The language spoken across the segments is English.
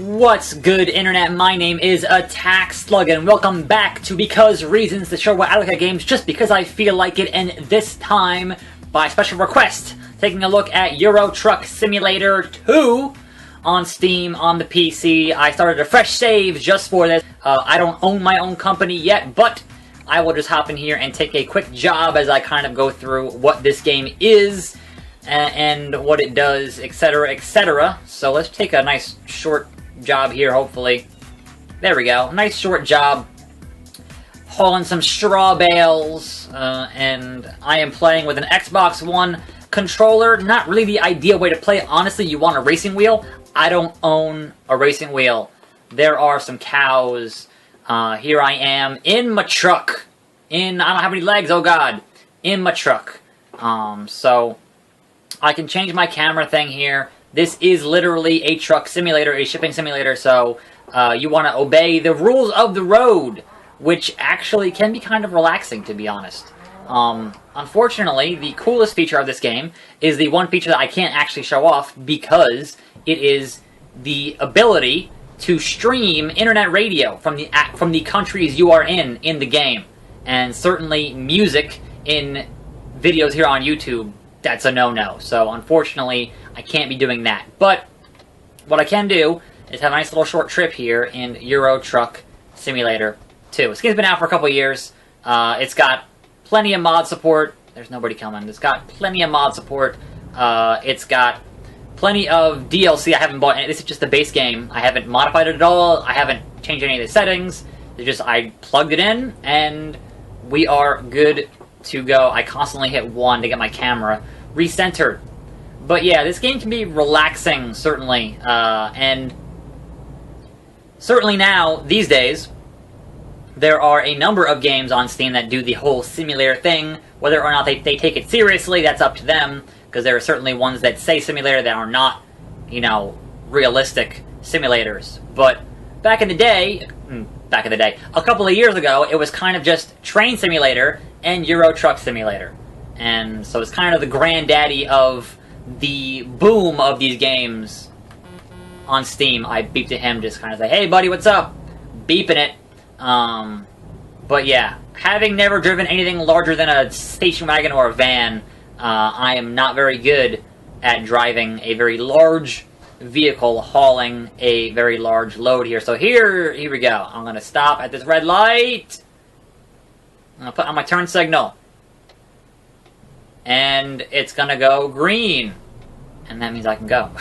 What's good, Internet? My name is attackslug, and welcome back to Because Reasons, the show where I look at games just because I feel like it, and this time, by special request, taking a look at Euro Truck Simulator 2 on Steam on the PC. I started a fresh save just for this. I don't own my own company yet, but I will just hop in here and take a quick job as I kind of go through what this game is and what it does, etc., etc. So let's take a nice short job here, hopefully. There we go. Nice short job. Hauling some straw bales, and I am playing with an Xbox One controller. Not really the ideal way to play. Honestly, you want a racing wheel. I don't own a racing wheel. There are some cows. Here I am in my truck. I don't have any legs, oh god. In my truck. So I can change my camera thing here. This is literally a truck simulator, a shipping simulator, so you want to obey the rules of the road, which actually can be kind of relaxing, to be honest. Unfortunately, the coolest feature of this game is the one feature that I can't actually show off because it is the ability to stream internet radio from the countries you are in the game. And certainly music in videos here on YouTube, that's a no-no. So unfortunately, I can't be doing that. But what I can do is have a nice little short trip here in Euro Truck Simulator 2. This game's been out for a couple years. It's got plenty of mod support. There's nobody coming. It's got plenty of mod support. It's got plenty of DLC I haven't bought. This is just the base game. I haven't modified it at all. I haven't changed any of the settings. It's just I plugged it in, and we are good to go. I constantly hit 1 to get my camera recentered. But yeah, this game can be relaxing, certainly. And certainly now, these days, there are a number of games on Steam that do the whole simulator thing. Whether or not they take it seriously, that's up to them. Because there are certainly ones that say simulator that are not, you know, realistic simulators. But back in the day, a couple of years ago, it was kind of just Train Simulator and Euro Truck Simulator. And so it's kind of the granddaddy of the boom of these games on Steam. I beeped at him, just kind of say, hey buddy, what's up? Beeping it. But yeah, having never driven anything larger than a station wagon or a van, I am not very good at driving a very large vehicle hauling a very large load here. So here we go. I'm going to stop at this red light. I'm going to put on my turn signal. And it's going to go green. And that means I can go.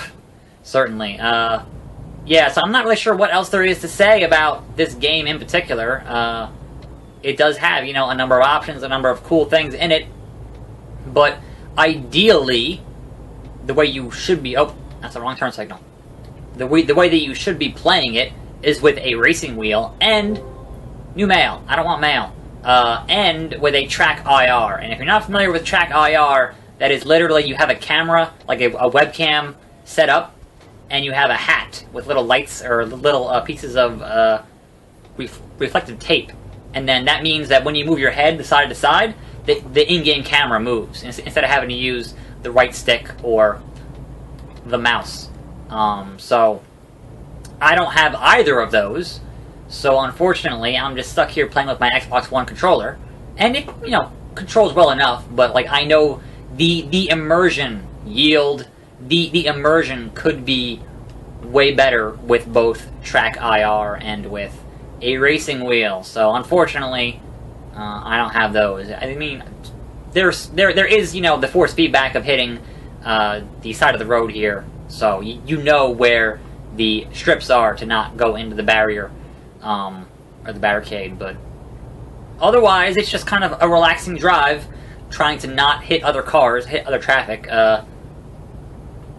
Certainly. Yeah, so I'm not really sure what else there is to say about this game in particular. It does have, you know, a number of options, a number of cool things in it. But ideally, the way you should be... Oh, that's the wrong turn signal. The way that you should be playing it is with a racing wheel and new mail. I don't want mail. And with a track IR. And if you're not familiar with track IR, that is literally you have a camera, like a webcam set up, and you have a hat with little lights or little pieces of reflective tape. And then that means that when you move your head side to side, the in-game camera moves instead of having to use the right stick or the mouse. So I don't have either of those. So unfortunately, I'm just stuck here playing with my Xbox One controller, and it, you know, controls well enough. But like I know the immersion yield, the immersion could be way better with both track IR and with a racing wheel. So unfortunately, I don't have those. I mean, there is, you know, the force feedback of hitting the side of the road here, so you know where the strips are to not go into the barrier. Or the barricade, but otherwise it's just kind of a relaxing drive, trying to not hit other cars, hit other traffic.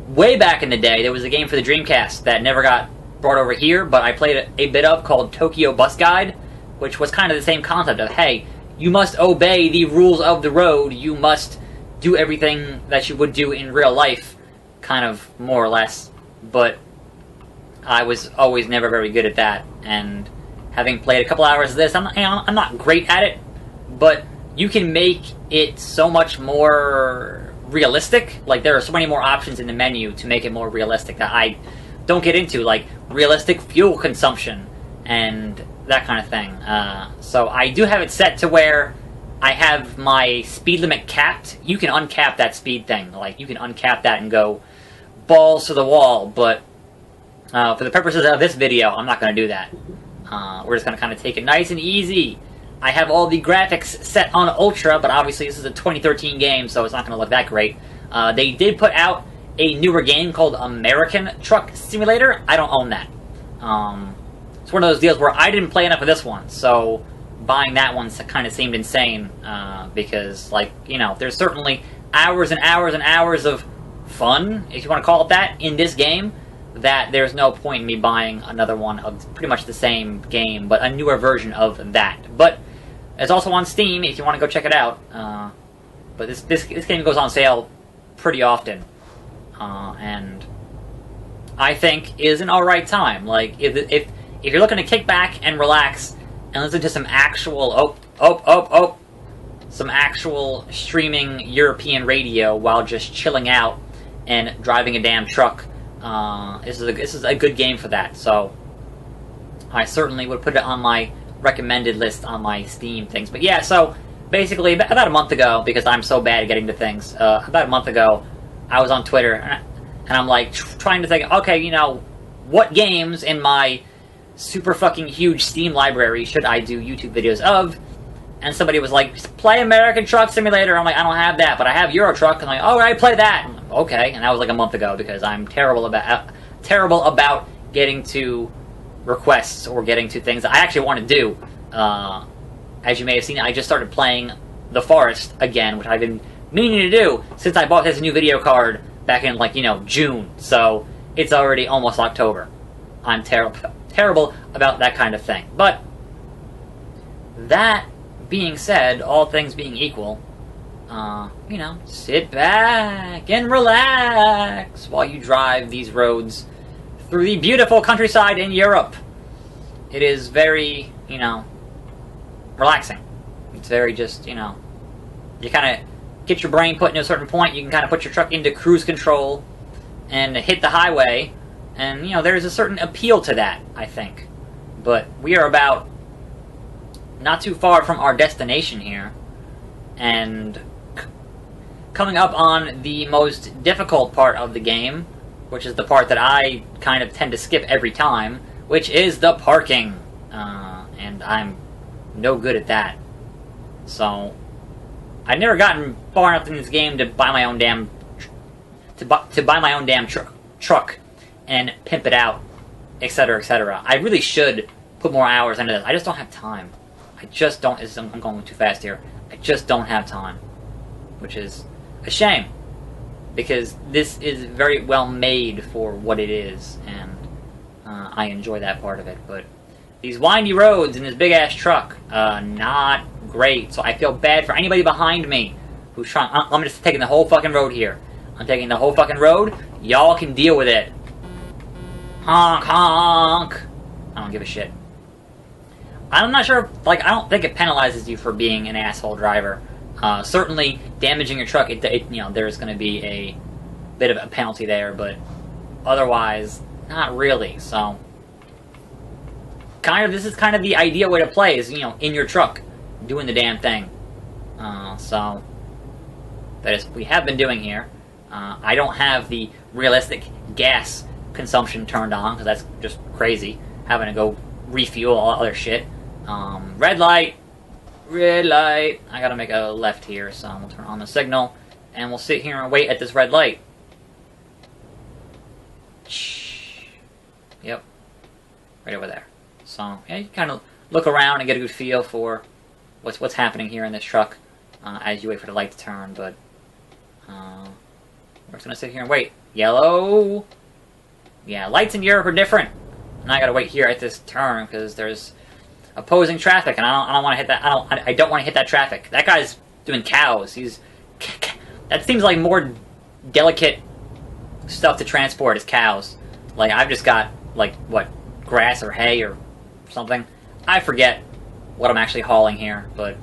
Way back in the day, there was a game for the Dreamcast that never got brought over here, but I played a bit of, called Tokyo Bus Guide, which was kind of the same concept of, hey, you must obey the rules of the road, you must do everything that you would do in real life, kind of, more or less, but I was always never very good at that, and having played a couple hours of this, I'm not great at it, but you can make it so much more realistic. Like, there are so many more options in the menu to make it more realistic that I don't get into, like realistic fuel consumption and that kind of thing. So I do have it set to where I have my speed limit capped. You can uncap that speed thing. Like, you can uncap that and go balls to the wall, but for the purposes of this video, I'm not going to do that. We're just going to kind of take it nice and easy. I have all the graphics set on Ultra, but obviously this is a 2013 game, so it's not going to look that great. They did put out a newer game called American Truck Simulator. I don't own that. It's one of those deals where I didn't play enough of this one, so buying that one kind of seemed insane, because, like, you know, there's certainly hours and hours and hours of fun, if you want to call it that, in this game, that there's no point in me buying another one of pretty much the same game, but a newer version of that. But it's also on Steam if you want to go check it out. But this game goes on sale pretty often, and I think is an alright time. Like, if you're looking to kick back and relax and listen to some actual some actual streaming European radio while just chilling out and driving a damn truck, this is a good game for that. So I certainly would put it on my recommended list on my Steam things. But yeah, so basically about a month ago, because I'm so bad at getting to things, about a month ago I was on Twitter and I'm like trying to think, okay, you know, what games in my super fucking huge Steam library should I do YouTube videos of? And somebody was like, play American Truck Simulator. I'm like, I don't have that, but I have Euro Truck. And I'm like, alright, play that. I'm like, okay, and that was like a month ago, because I'm terrible about getting to requests or getting to things that I actually want to do. As you may have seen, I just started playing The Forest again, which I've been meaning to do since I bought this new video card back in, like, you know, June. So it's already almost October. I'm terrible about that kind of thing. But that being said, all things being equal, you know, sit back and relax while you drive these roads through the beautiful countryside in Europe. It is very, you know, relaxing. It's very just, you know, you kind of get your brain put in a certain point, you can kind of put your truck into cruise control and hit the highway, and, you know, there's a certain appeal to that, I think. But we are about not too far from our destination here, and coming up on the most difficult part of the game, which is the part that I kind of tend to skip every time, which is the parking. And I'm no good at that. So I've never gotten far enough in this game to buy my own damn truck and pimp it out, etc., etc. I really should put more hours into this. I just don't have time. I just don't. I'm going too fast here. I just don't have time, which is a shame, because this is very well made for what it is, and I enjoy that part of it. But these windy roads in this big-ass truck, not great. So I feel bad for anybody behind me who's trying. I'm just taking the whole fucking road here. I'm taking the whole fucking road. Y'all can deal with it. Honk, honk. I don't give a shit. I'm not sure, like, I don't think it penalizes you for being an asshole driver. Certainly, damaging your truck, you know, there's going to be a bit of a penalty there, but otherwise, not really. So, this is kind of the ideal way to play, is, you know, in your truck, doing the damn thing. So, that is what we have been doing here. I don't have the realistic gas consumption turned on, because that's just crazy, having to go refuel all other shit. Red light. Red light. I gotta make a left here, so we'll turn on the signal, and we'll sit here and wait at this red light. Yep. Right over there. So, yeah, you kind of look around and get a good feel for what's happening here in this truck as you wait for the light to turn, but we're just gonna sit here and wait. Yellow. Yeah, lights in Europe are different. And I gotta wait here at this turn because there's opposing traffic, and I don't want to hit that. I don't want to hit that traffic. That guy's doing cows. That seems like more delicate stuff to transport is cows. Like, I've just got, like, what, grass or hay or something. I forget what I'm actually hauling here, but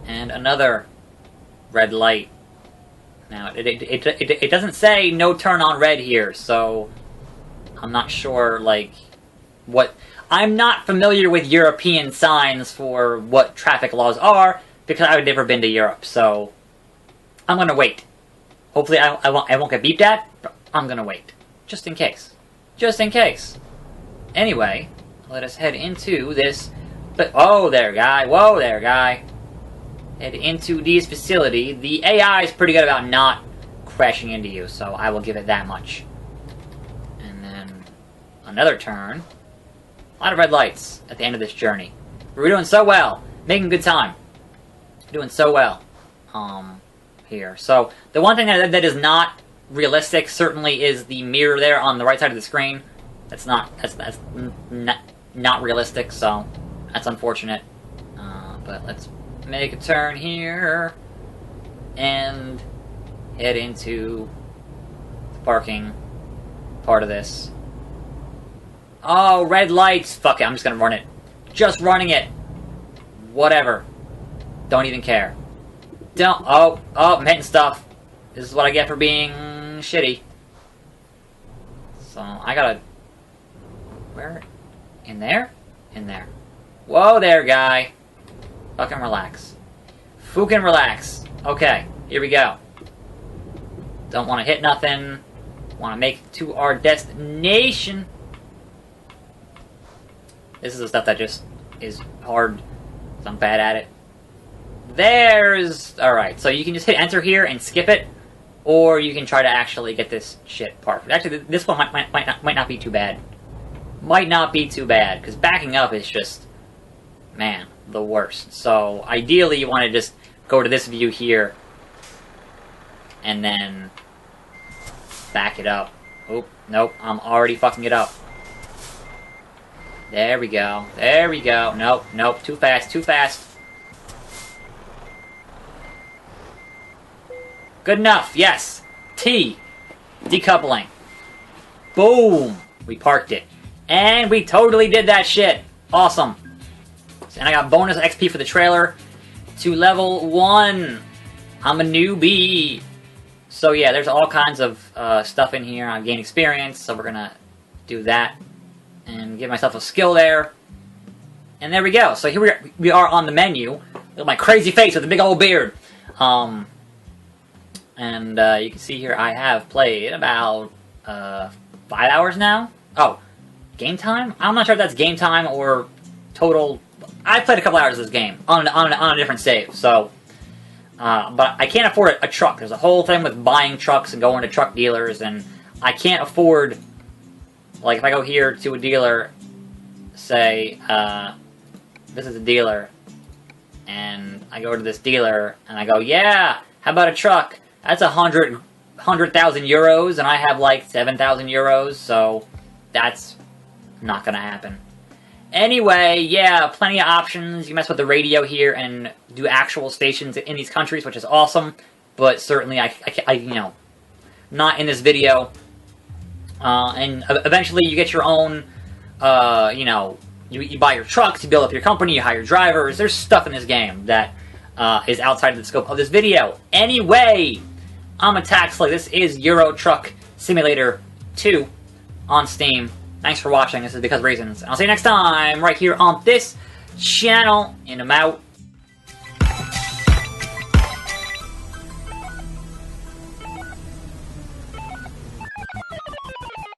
and another red light. Now, it doesn't say no turn on red here, so I'm not sure, like, what... I'm not familiar with European signs for what traffic laws are, because I've never been to Europe, so I'm gonna wait. Hopefully I won't get beeped at, but I'm gonna wait. Just in case. Just in case. Anyway, let us head into this... But, whoa there, guy. Whoa there, guy. Head into this facility. The AI is pretty good about not crashing into you, so I will give it that much. And then another turn. A lot of red lights at the end of this journey. We're doing so well. Making good time. Doing so well. Here. So, the one thing that is not realistic certainly is the mirror there on the right side of the screen. That's not realistic, so that's unfortunate. But let's make a turn here and head into the parking part of this. Oh, red lights! Fuck it, I'm just gonna run it. Just running it! Whatever. Don't even care. Don't... Oh, I'm hitting stuff. This is what I get for being shitty. So, I gotta... Where? In there? In there. Whoa there, guy. Fucking relax. Fucking relax. Okay, here we go. Don't want to hit nothing. Want to make it to our destination. This is the stuff that just is hard. I'm bad at it. There's... Alright, so you can just hit enter here and skip it. Or you can try to actually get this shit perfect. Actually, this one might not be too bad. Might not be too bad, because backing up is just... Man, the worst. So, ideally, you want to just go to this view here. And then... back it up. Oh, nope, I'm already fucking it up. There we go. There we go. Nope, nope, too fast, too fast. Good enough, yes. T. Decoupling. Boom. We parked it. And we totally did that shit. Awesome. And I got bonus XP for the trailer to level 1. I'm a newbie. So yeah, there's all kinds of stuff in here. I gain experience, so we're gonna do that. And give myself a skill there. And there we go. So here we are on the menu. Look at my crazy face with a big old beard. And you can see here I have played about 5 hours now. Oh, game time? I'm not sure if that's game time or total. I played a couple hours of this game on a different save. So, but I can't afford a truck. There's a whole thing with buying trucks and going to truck dealers, and I can't afford. Like if I go here to a dealer, say this is a dealer, and I go to this dealer and I go, yeah, how about a truck? That's 100,000 euros, and I have like 7,000 euros, so that's not gonna happen. Anyway, yeah, plenty of options. You can mess with the radio here and do actual stations in these countries, which is awesome. But certainly, I you know, not in this video. And eventually, you get your own, you know, you buy your trucks, you build up your company, you hire drivers. There's stuff in this game that is outside of the scope of this video. Anyway, I'm attackslug. This is Euro Truck Simulator 2 on Steam. Thanks for watching. This is Because Reasons. I'll see you next time right here on this channel. And I'm out.